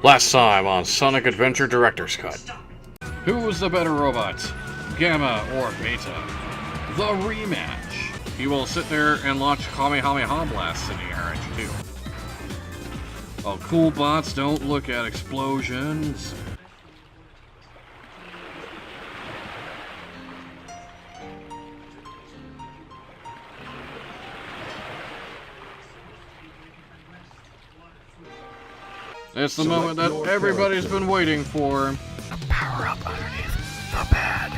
Last time on Sonic Adventure Director's Cut. Who was the better robot? Gamma or Beta? The rematch. He will sit there and launch Kamehameha blasts in the air at you too. Oh, cool bots don't look at explosions. It's the moment that everybody's been waiting for. A power-up underneath the bed.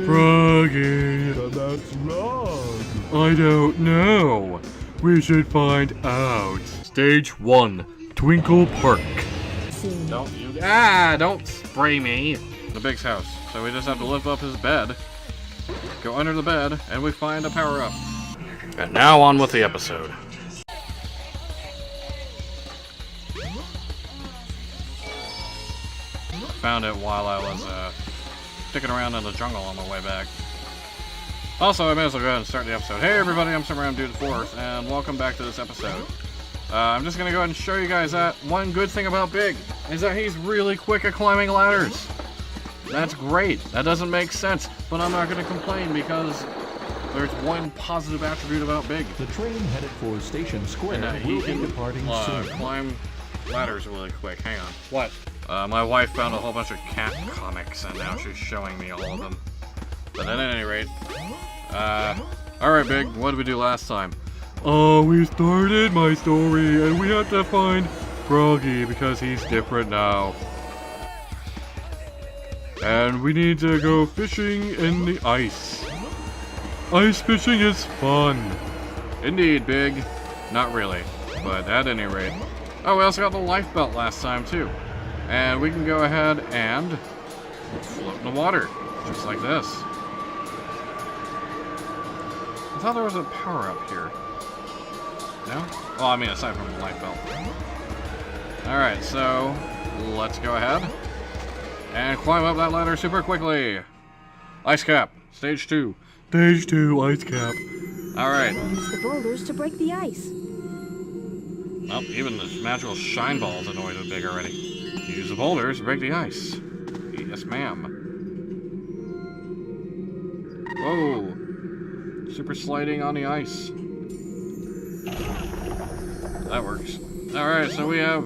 Froggy. That's wrong. I don't know. We should find out. Stage 1. Twinkle Park. Don't spray me. The Big's house. So we just have to lift up his bed, go under the bed, and we find a power-up. And now on with the episode. Found it while I was sticking around in the jungle on my way back. Also, I may as well go ahead and start the episode. Hey everybody, I'm Sam Dude 4th, and welcome back to this episode. I'm just gonna go ahead and show you guys that one good thing about Big is that he's really quick at climbing ladders. That's great. That doesn't make sense, but I'm not gonna complain because there's one positive attribute about Big. The train headed for Station Square And will he can be departing soon. climb ladders really quick. Hang on. What? My wife found a whole bunch of cat comics, and now she's showing me all of them. But at any rate, alright Big, what did we do last time? We started my story, and we have to find Froggy, because he's different now. And we need to go fishing in the ice. Ice fishing is fun. Indeed, Big. Not really, but at any rate. Oh, we also got the life belt last time, too. And we can go ahead and float in the water, just like this. I thought there was a power-up here. No? Well, I mean, aside from the light belt. Alright, so let's go ahead and climb up that ladder super quickly. Ice cap, stage 2. Stage 2, ice cap. Alright. Use the boulders to break the ice. Well, even the magical shine balls annoyed the Big already. Use the boulders to break the ice. Yes, ma'am. Whoa. Super sliding on the ice. That works. Alright, so we have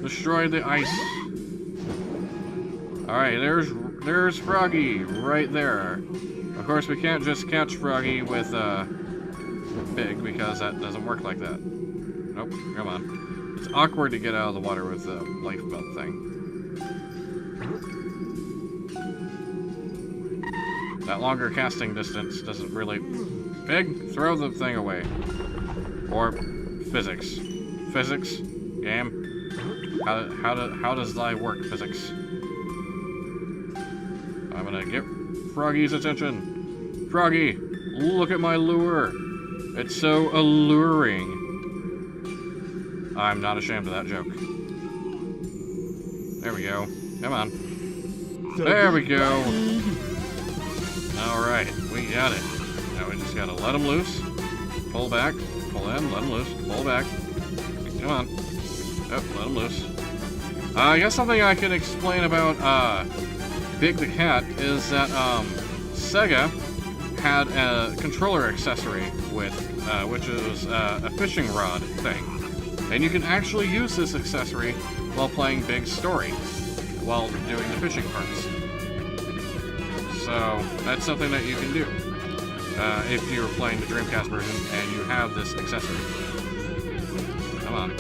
destroyed the ice. Alright, there's Froggy right there. Of course, we can't just catch Froggy with Big because that doesn't work like that. Nope, come on. It's awkward to get out of the water with the life belt thing. That longer casting distance doesn't really... Big, throw the thing away. Or physics. Physics? Game? How does thy work, physics? I'm gonna get Froggy's attention. Froggy, look at my lure. It's so alluring. I'm not ashamed of that joke. There we go. Come on. There we go. Alright, we got it. Now we just gotta let him loose. Pull back. Pull in. Let him loose. Pull back. Come on. Oh, let him loose. I guess something I can explain about Big the Cat is that Sega had a controller accessory with which is a fishing rod thing. And you can actually use this accessory while playing Big's story, while doing the fishing parts. So, that's something that you can do if you're playing the Dreamcast version and you have this accessory. Come on.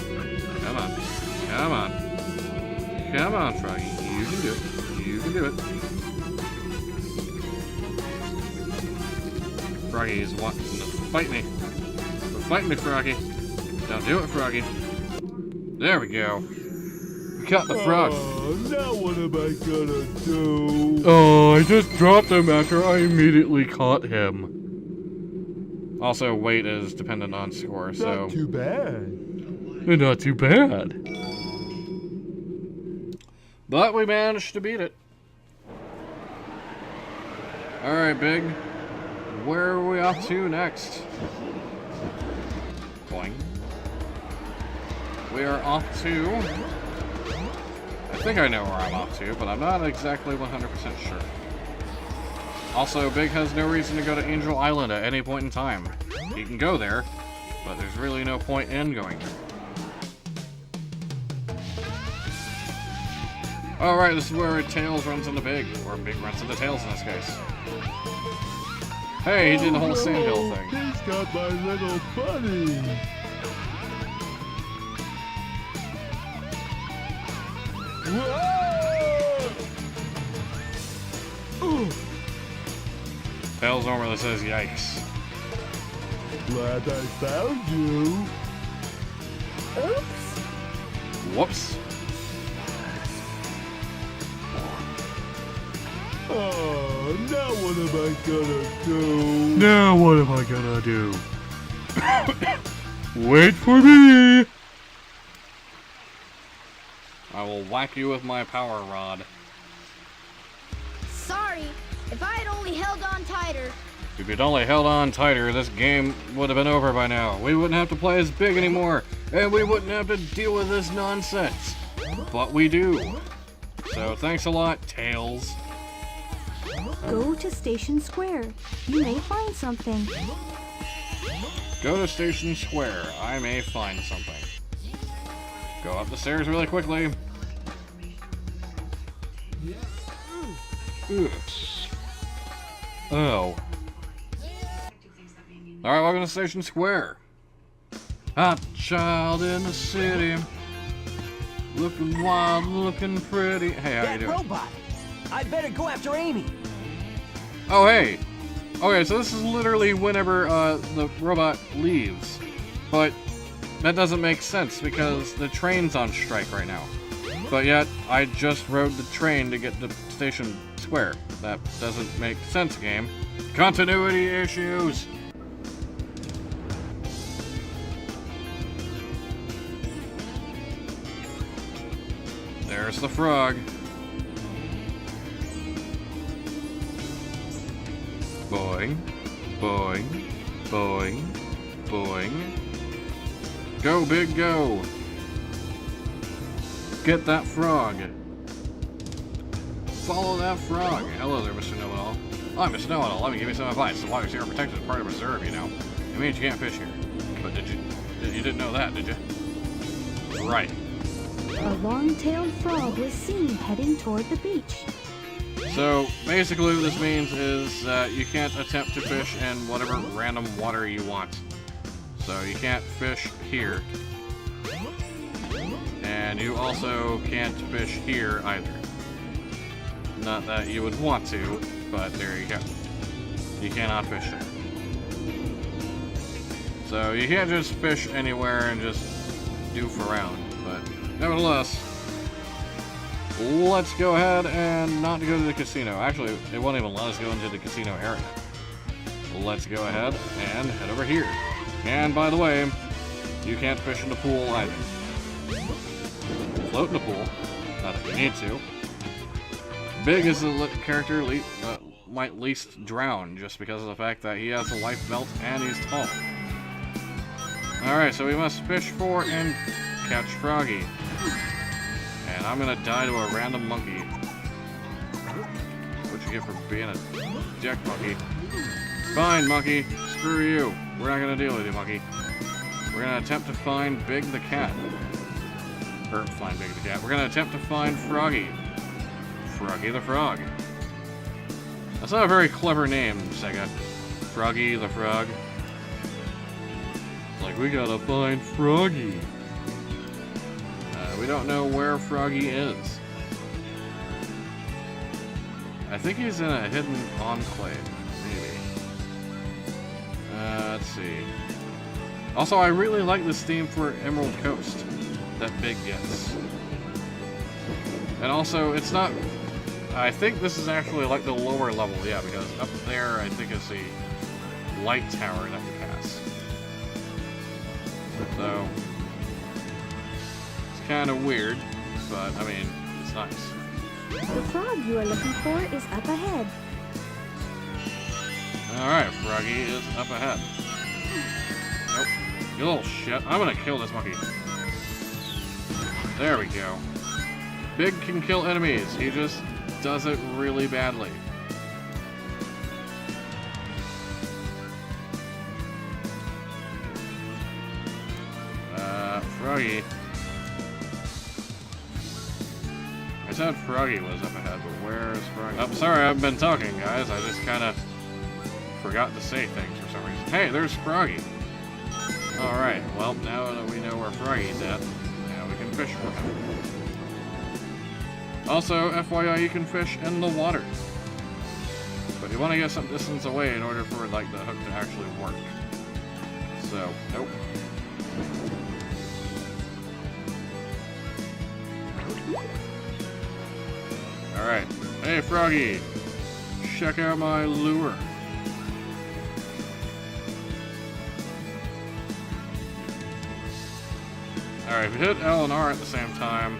Come on. Come on. Come on, Froggy. You can do it. You can do it. Froggy is wanting to fight me. Fight me, Froggy. Now do it, Froggy. There we go. We caught the frog. Now what am I gonna do? Oh, I just dropped him after I immediately caught him. Also, weight is dependent on score, so... Not too bad. Not too bad. But we managed to beat it. Alright, Big. Where are we off to next? Boing. We are off to I think I know where I'm off to, but I'm not exactly 100% sure. Also, Big has no reason to go to Angel Island at any point in time. He can go there, but there's really no point in going there. Alright, this is where Tails runs into Big, or Big runs into Tails in this case. Hey, he did the whole sandhill thing. He's got my little buddy. Whoa! Tails normally says yikes. Glad I found you. Oops. Whoops. Oh, now what am I gonna do? Now what am I gonna do? Wait for me! I will whack you with my power rod. Sorry, if I had only held on tighter. If you'd only held on tighter, this game would have been over by now. We wouldn't have to play as Big anymore, and we wouldn't have to deal with this nonsense. But we do. So thanks a lot, Tails. Go to Station Square. You may find something. Go to Station Square. I may find something. Go up the stairs really quickly. Ugh. Oh. Alright, welcome to Station Square. Hot child in the city. Looking wild, looking pretty. Hey, how you doing? Robot! I'd better go after Amy. Oh, hey. Okay, so this is literally whenever the robot leaves. But that doesn't make sense because the train's on strike right now. But yet, I just rode the train to get to Station Square. That doesn't make sense, game. Continuity issues! There's the frog. Boing, boing, boing, boing. Go, Big, go! Get that frog. Follow that frog. Hello there, Mr. Know-It-All. I'm Mr. Know-It-All. Let me give you some advice. As long as you're a protected part of a reserve, you know. It means you can't fish here. But you didn't know that, did you? Right. A long-tailed frog was seen heading toward the beach. So, basically what this means is that you can't attempt to fish in whatever random water you want. So you can't fish here. And you also can't fish here either. Not that you would want to, but there you go. You cannot fish there. So you can't just fish anywhere and just doof around, but nevertheless, let's go ahead and not go to the casino. Actually, it won't even let us go into the casino area. Let's go ahead and head over here. And by the way, you can't fish in the pool either. Float in the pool, not that you need to. Big is the character might least drown just because of the fact that he has a life belt and he's tall. Alright, so we must fish for and catch Froggy. And I'm gonna die to a random monkey. What you get for being a dick, monkey? Fine, monkey. Screw you. We're not gonna deal with you, monkey. We're gonna attempt to find Big the cat. Or find Big the cat. We're gonna attempt to find Froggy. Froggy the frog. That's not a very clever name, Sega. Froggy the frog. It's like, we gotta find Froggy. We don't know where Froggy is. I think he's in a hidden enclave, maybe. Let's see. Also, I really like this theme for Emerald Coast that Big gets. And also, it's not... I think this is actually like the lower level, yeah, because up there I think is the light tower that you pass. So... kind of weird, but I mean, it's nice. The frog you are looking for is up ahead. Alright, Froggy is up ahead. Nope. You little shit. I'm gonna kill this monkey. There we go. Big can kill enemies. He just does it really badly. Froggy. I said Froggy was up ahead, but where's Froggy? I'm sorry, I've been talking, guys. I just kind of forgot to say things for some reason. Hey, there's Froggy. Alright, well, now that we know where Froggy's at, now we can fish for him. Also, FYI, you can fish in the water. But you want to get some distance away in order for, like, the hook to actually work. So, nope. Alright. Hey, Froggy! Check out my lure. Alright, if you hit L and R at the same time,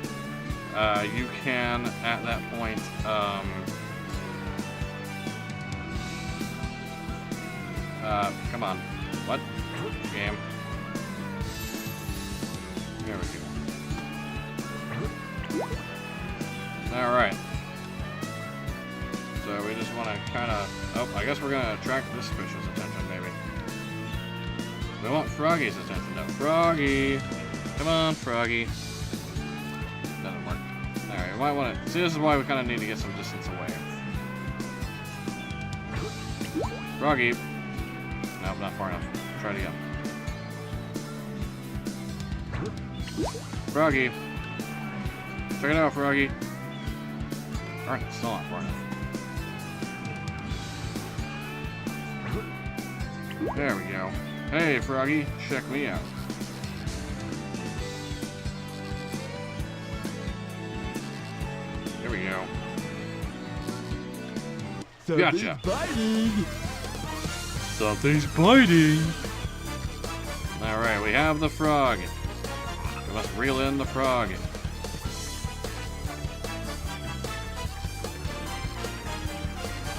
you can, at that point, come on. What? Game. There we go. Alright. So we just want to kind of... Oh, I guess we're going to attract this fish's attention, maybe. We want Froggy's attention, though. Froggy! Come on, Froggy. Doesn't work. Alright, we might want to... See, this is why we kind of need to get some distance away. Froggy. Nope, not far enough. Try it again. Froggy. Check it out, Froggy. Alright, still not far enough. There we go. Hey, Froggy, check me out. There we go. Gotcha. Biting. Something's biting. Alright, we have the frog. We must reel in the frog.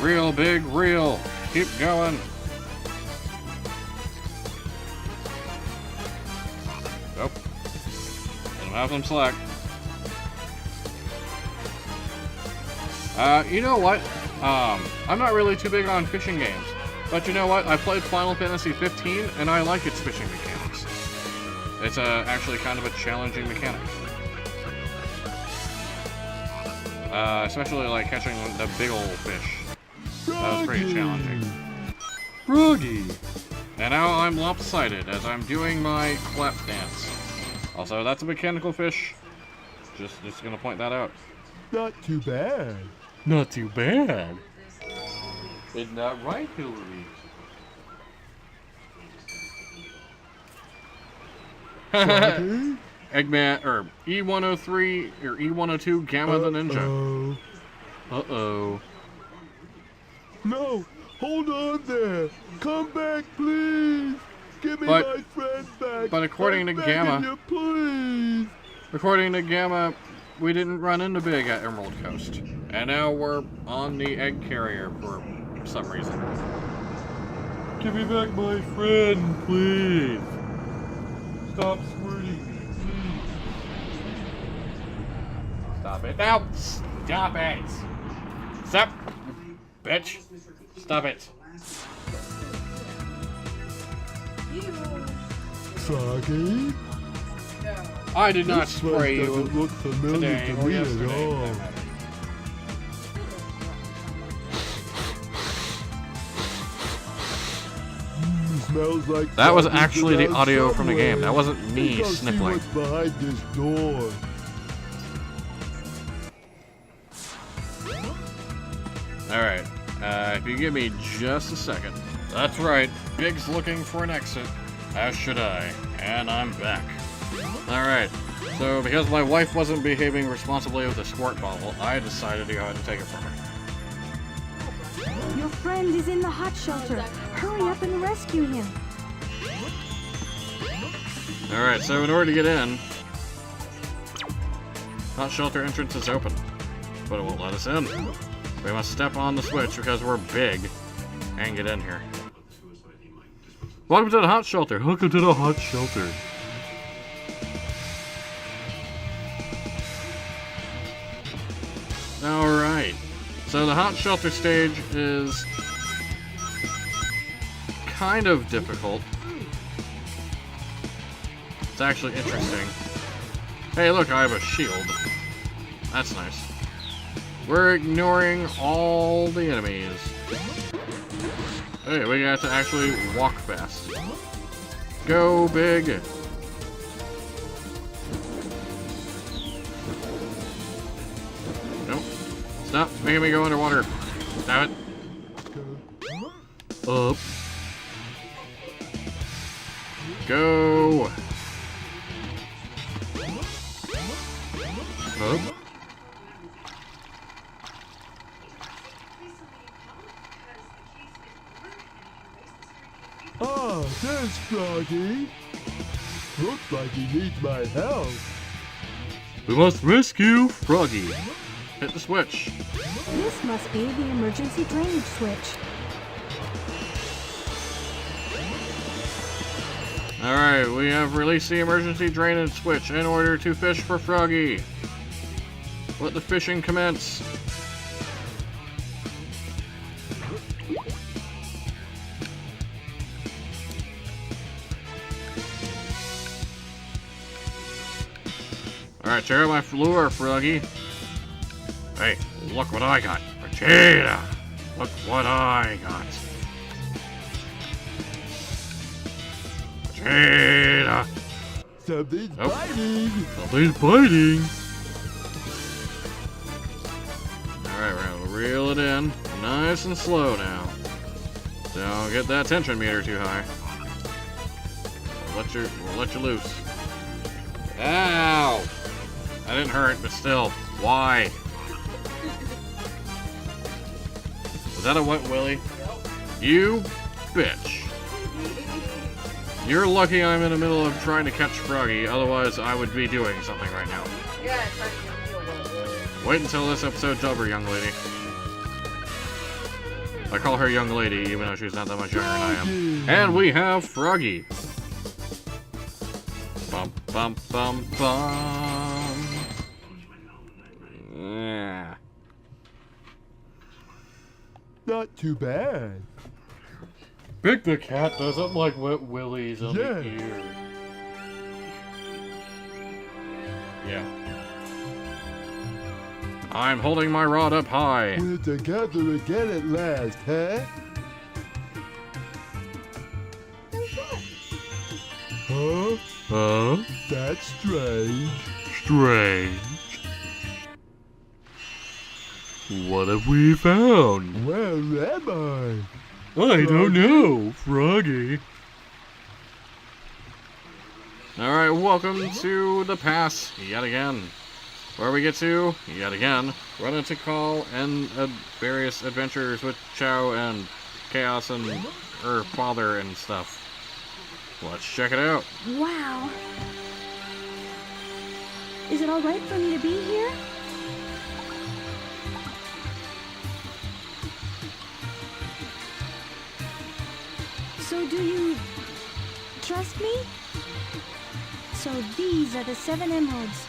Reel, big reel. Keep going. Oh. Don't have some slack. You know what? I'm not really too big on fishing games. But you know what? I played Final Fantasy 15 and I like its fishing mechanics. It's actually kind of a challenging mechanic. Especially like catching the big old fish. That was pretty challenging. Froggy. And now I'm lopsided as I'm doing my clap dance. Also, that's a mechanical fish. Just gonna point that out. Not too bad. Not too bad. Isn't that right, Hillary? Froggy? Eggman, or E103, or E102, Gamma the Ninja. Uh-oh. No, hold on there. Come back, please. Give me my friend back. But according to Gamma, You, please. according to Gamma, we didn't run into Big at Emerald Coast. And now we're on the egg carrier for some reason. Give me back my friend, please. Stop squirting me, please. Stop it. Now! Stop it! Stop! Bitch! Stop it! Froggy? I did not This spray place you doesn't look familiar today to or me at yesterday. all. Smells like That was Froggy's actually the around audio from the game. somewhere. That wasn't me Let's go see sniffling. what's behind this door. Alright, if you give me just a second. That's right, Big's looking for an exit, as should I, and I'm back. Alright, so because my wife wasn't behaving responsibly with the squirt bottle, I decided to go ahead and take it from her. Your friend is in the hot shelter. Hurry up and rescue him. Alright, so in order to get in, hot shelter entrance is open, but it won't let us in. We must step on the switch because we're big and get in here. Welcome to the hot shelter. Welcome to the hot shelter. Alright. So the hot shelter stage is kind of difficult. It's actually interesting. Hey, look, I have a shield. That's nice. We're ignoring all the enemies. Hey, we got to actually walk fast. Go big! Nope. Stop making me go underwater. Damn it. Up. Go! Up. Ah, there's Froggy. Looks like he needs my help. We must rescue Froggy. Hit the switch. This must be the emergency drainage switch. Alright, we have released the emergency drainage switch in order to fish for Froggy. Let the fishing commence. Alright, check out my lure, Froggy. Hey, look what I got. Vegeta! Look what I got. Vegeta! Something's biting. Something's biting! Alright, we're gonna reel it in. Nice and slow now. Don't get that tension meter too high. We'll let you loose. Ow! That didn't hurt, but still. Why? Was that a wet willy? You bitch. You're lucky I'm in the middle of trying to catch Froggy, otherwise I would be doing something right now. Wait until this episode's over, young lady. I call her young lady, even though she's not that much younger than I am. And we have Froggy. Bum bum bum bum. Yeah. Not too bad. Big the cat doesn't like wet willies on Yeah. the ear. Yeah. I'm holding my rod up high. We're together again at last, huh? Huh? Huh? That's strange. Strange. What have we found? Where am I? I don't know, Froggy. Alright, welcome to the pass, yet again. Where we get to, yet again, run into Call and various adventures with Chow and Chaos and her father and stuff. Let's check it out. Wow. Is it alright for me to be here? So do you trust me? So these are the 7 emeralds.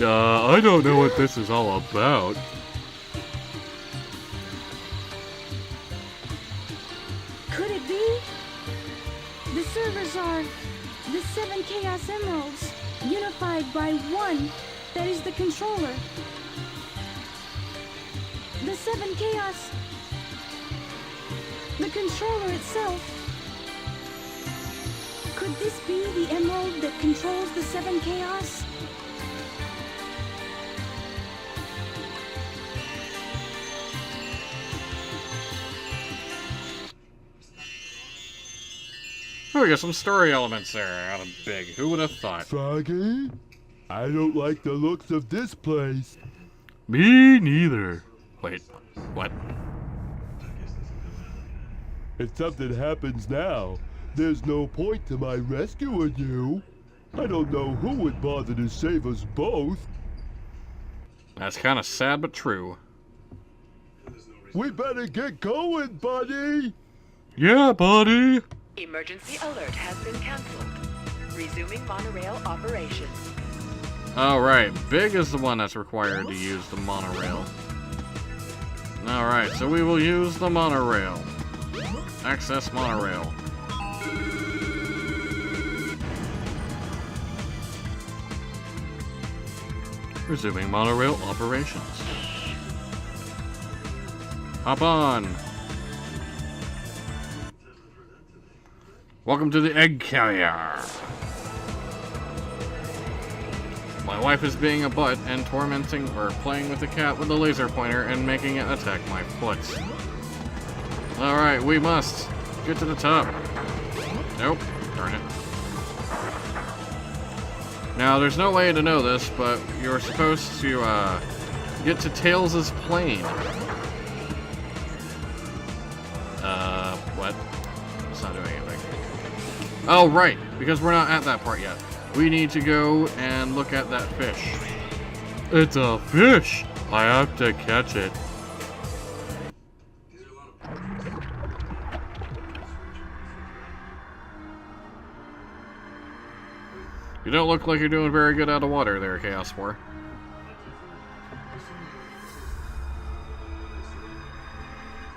I don't know what this is all about. Could it be? The servers are the 7 Chaos Emeralds, unified by one that is the controller. The 7 Chaos, the controller itself. Could this be the emerald that controls the 7 Chaos? Oh, we got some story elements there out of Big. Who would have thought? Froggy? I don't like the looks of this place. Me neither. Wait, what? If something happens now, there's no point to my rescuing you. I don't know who would bother to save us both. That's kind of sad but true. We better get going, buddy. Yeah, buddy. Emergency alert has been cancelled. Resuming monorail operations. Alright, Big is the one that's required to use the monorail. Alright, so we will use the monorail. Access monorail. Resuming monorail operations. Hop on. Welcome to the egg carrier. My wife is being a butt and tormenting or playing with the cat with the laser pointer and making it attack my foot. Alright, we must get to the top. Nope, darn it. Now, there's no way to know this, but you're supposed to get to Tails' plane. What? It's not doing anything. Oh, right, because we're not at that part yet. We need to go and look at that fish. It's a fish! I have to catch it. You don't look like you're doing very good out of water there, Chaos 4.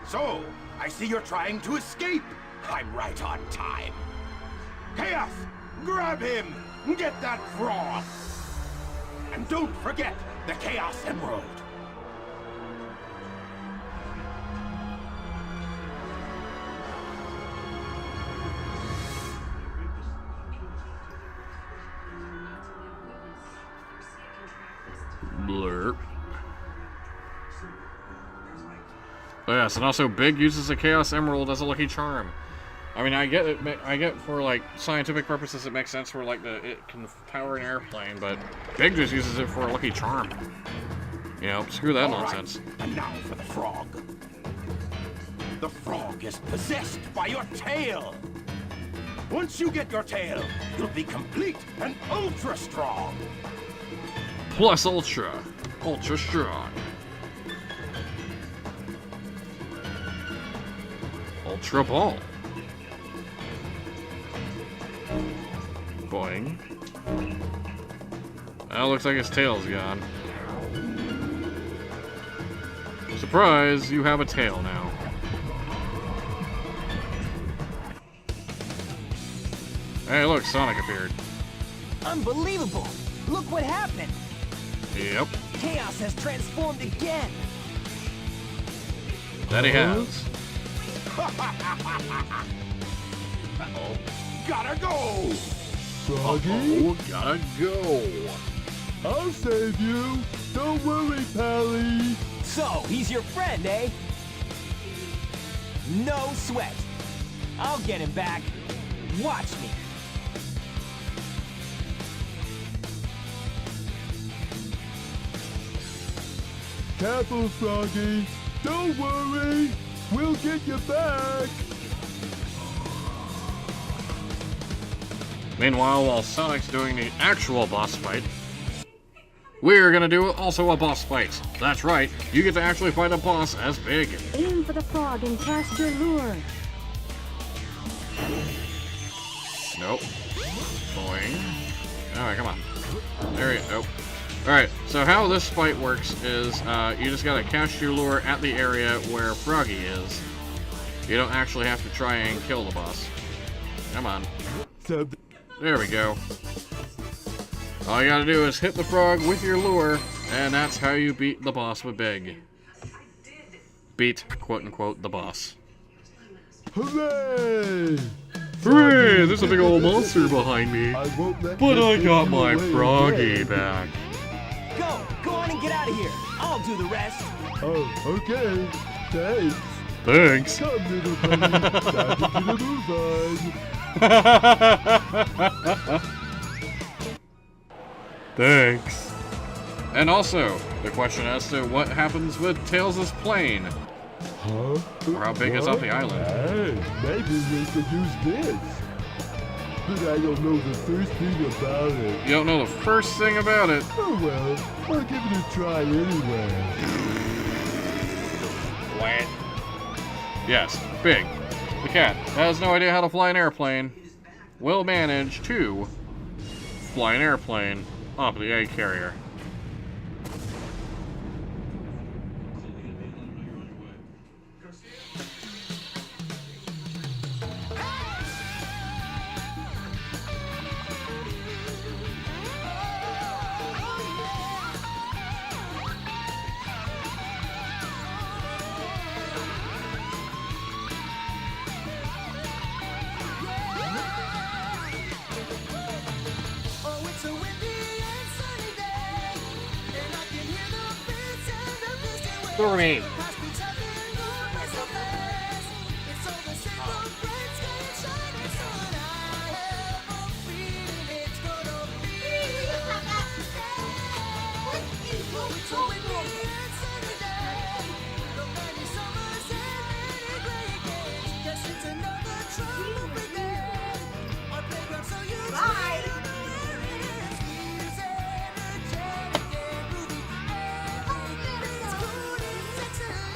So, I see you're trying to escape. I'm right on time. Chaos, grab him! Get that frog! And don't forget the Chaos Emerald! Blurp. Oh yes, and also Big uses a Chaos Emerald as a lucky charm. I mean, I get it. I get for like scientific purposes, it makes sense for like it can power an airplane, but Big just uses it for a lucky charm. You know, screw that nonsense. Right. And now for the frog. The frog is possessed by your tail. Once you get your tail, you'll be complete and ultra strong. Plus ultra strong. Ultra ball. Boing. Well, looks like his tail's gone. Surprise, you have a tail now. Hey, look, Sonic appeared. Unbelievable! Look what happened! Yep, Chaos has transformed again! that he has. Uh-oh. Gotta go! Froggy, Oh, gotta go. I'll save you. Don't worry, Pally. So, he's your friend, eh? No sweat. I'll get him back. Watch me. Careful, Froggy. Don't worry. We'll get you back. Meanwhile, while Sonic's doing the actual boss fight, we're gonna do also a boss fight. That's right, you get to actually fight a boss as Big. Aim for the frog and cast your lure. Nope. Boing. Alright, come on. There you go. Alright, so how this fight works is you just gotta cast your lure at the area where Froggy is. You don't actually have to try and kill the boss. Come on. There we go. All you gotta do is hit the frog with your lure, and that's how you beat the boss with Big. Beat, quote-unquote, the boss. Hooray! Hooray! There's a big old monster behind me. I won't let But this I got take my you away Froggy again. back. Go on and get out of here. I'll do the rest. Oh, okay. Thanks. Thanks. Come, little buddy. Time to get a move on. Thanks. And also, the question as to what happens with Tails' plane. Huh? Or how big is up the island. Hey, maybe we could use this. But I don't know the first thing about it. You don't know the first thing about it. Oh well, I'll give it a try anyway. Quiet. Yes, Big, the cat, has no idea how to fly an airplane, will manage to fly an airplane off the egg carrier. Stormy.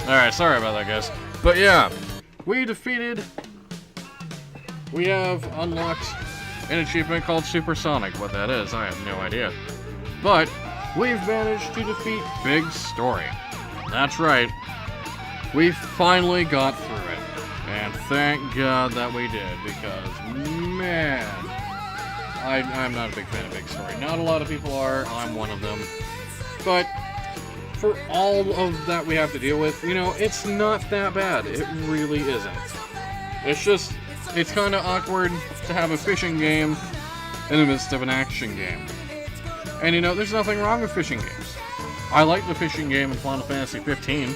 Alright, sorry about that, guys. But yeah, we have unlocked an achievement called Supersonic. What that is, I have no idea. But we've managed to defeat Big Story. That's right. We finally got through it. And thank God that we did, because, man, I'm not a big fan of Big Story. Not a lot of people are. I'm one of them. But for all of that we have to deal with, you know, it's not that bad. It really isn't. It's just, it's kind of awkward to have a fishing game in the midst of an action game. And you know, there's nothing wrong with fishing games. I like the fishing game in Final Fantasy 15.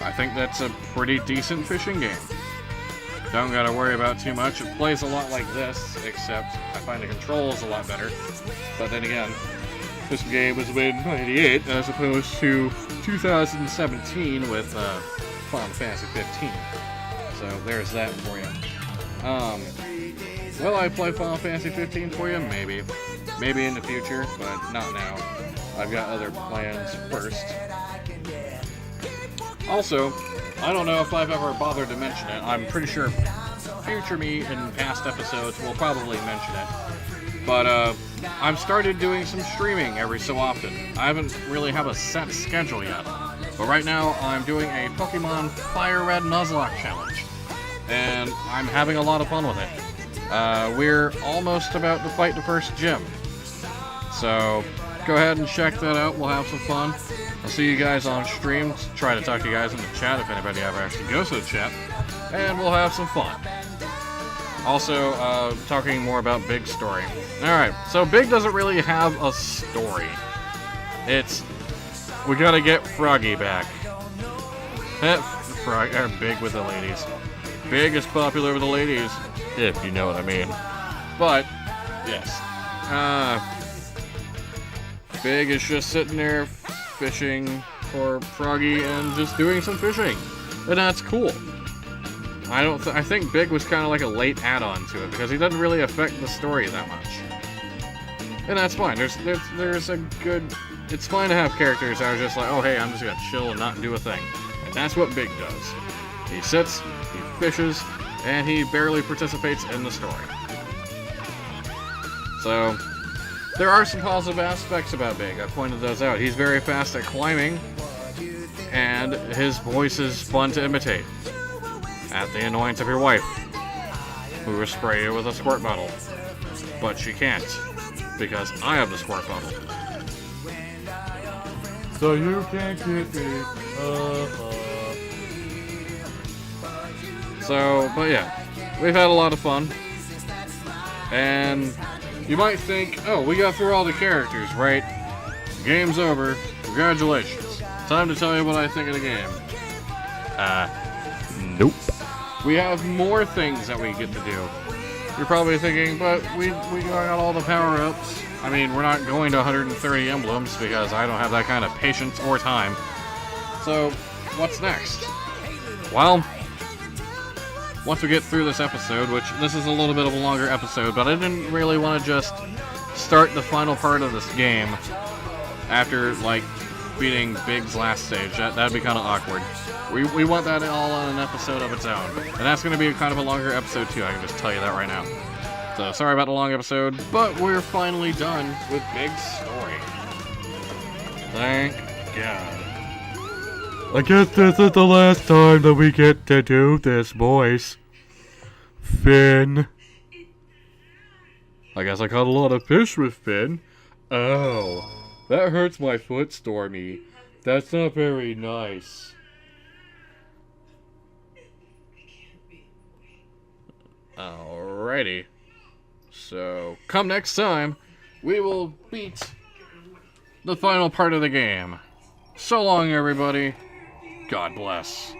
I think that's a pretty decent fishing game. Don't gotta worry about too much. It plays a lot like this, except I find the controls a lot better. But then again, this game was made in '98 as opposed to 2017 with Final Fantasy 15. So there's that for you. Will I play Final Fantasy 15 for you? Maybe. Maybe in the future, but not now. I've got other plans first. Also, I don't know if I've ever bothered to mention it. I'm pretty sure future me in past episodes will probably mention it. But I've started doing some streaming every so often. I haven't really have a set schedule yet. But right now, I'm doing a Pokemon Fire Red Nuzlocke challenge. And I'm having a lot of fun with it. We're almost about to fight the first gym. So, go ahead and check that out. We'll have some fun. I'll see you guys on stream. Try to talk to you guys in the chat if anybody ever actually goes to the chat. And we'll have some fun. Also, talking more about Big Story. Alright, so Big doesn't really have a story. It's, we gotta get Froggy back. Big with the ladies. Big is popular with the ladies, if you know what I mean. But, yes. Big is just sitting there fishing for Froggy and just doing some fishing. And that's cool. I think Big was kind of like a late add-on to it, because he doesn't really affect the story that much. And that's fine. There's a good... It's fine to have characters that are just like, oh hey, I'm just gonna chill and not do a thing. And that's what Big does. He sits, he fishes, and he barely participates in the story. So, there are some positive aspects about Big. I pointed those out. He's very fast at climbing, and his voice is fun to imitate. At the annoyance of your wife, who will spray you with a squirt bottle. But she can't, because I have the squirt bottle. So you can't get me. So, but yeah, we've had a lot of fun. And you might think, oh, we got through all the characters, right? Game's over. Congratulations. Time to tell you what I think of the game. Nope. We have more things that we get to do. You're probably thinking, but we got all the power-ups. I mean, we're not going to 130 emblems because I don't have that kind of patience or time. So, what's next? Well, once we get through this episode, which this is a little bit of a longer episode, but I didn't really want to just start the final part of this game after, like, beating Big's last stage. That'd be kind of awkward. We want that all on an episode of its own. And that's going to be kind of a longer episode too, I can just tell you that right now. So sorry about the long episode, but we're finally done with Big's story. Thank God. I guess this is the last time that we get to do this voice. Finn. I guess I caught a lot of fish with Finn. Oh, that hurts my foot, Stormy. That's not very nice. Alrighty. So, come next time, we will beat the final part of the game. So long, everybody. God bless.